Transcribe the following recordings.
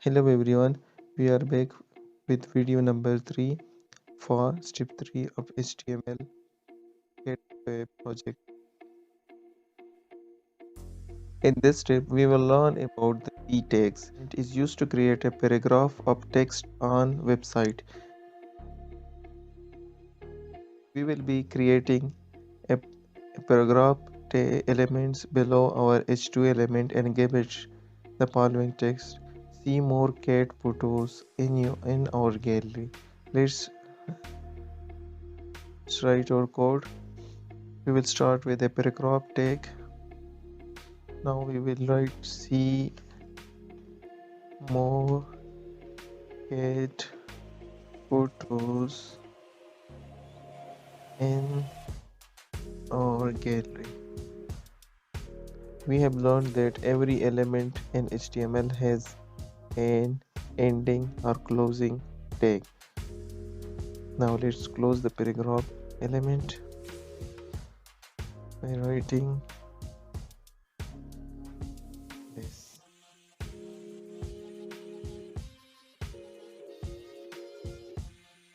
Hello everyone, we are back with video number 3 for step 3 of HTML Gateway project. In this step, we will learn about the p tags. It is used to create a paragraph of text on website. We will be creating a paragraph elements below our h2 element and give it the following text. See more cat photos in our gallery. Let's write our code. We will start with a paragraph tag. Now we will write see more cat photos in our gallery. We have learned that every element in HTML has an ending or closing tag. Now let's close the paragraph element by writing this.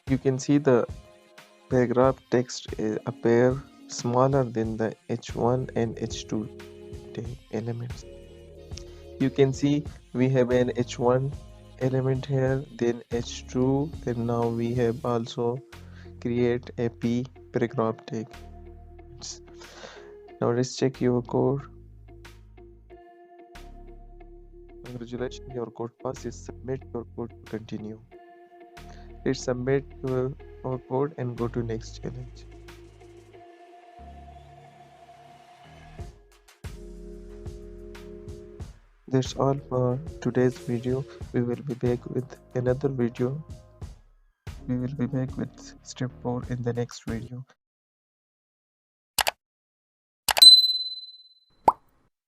You can see the paragraph text appear smaller than the h1 and h2 tag elements. You can see we have an h1 element here, then h2, then now we have also create a p paragraph tag. Now let's check your code. Congratulations, your code passes. Submit your code to continue. Let's submit our code and go to next challenge. That's all for today's video. We will be back with another video. We will be back with step 4 in the next video.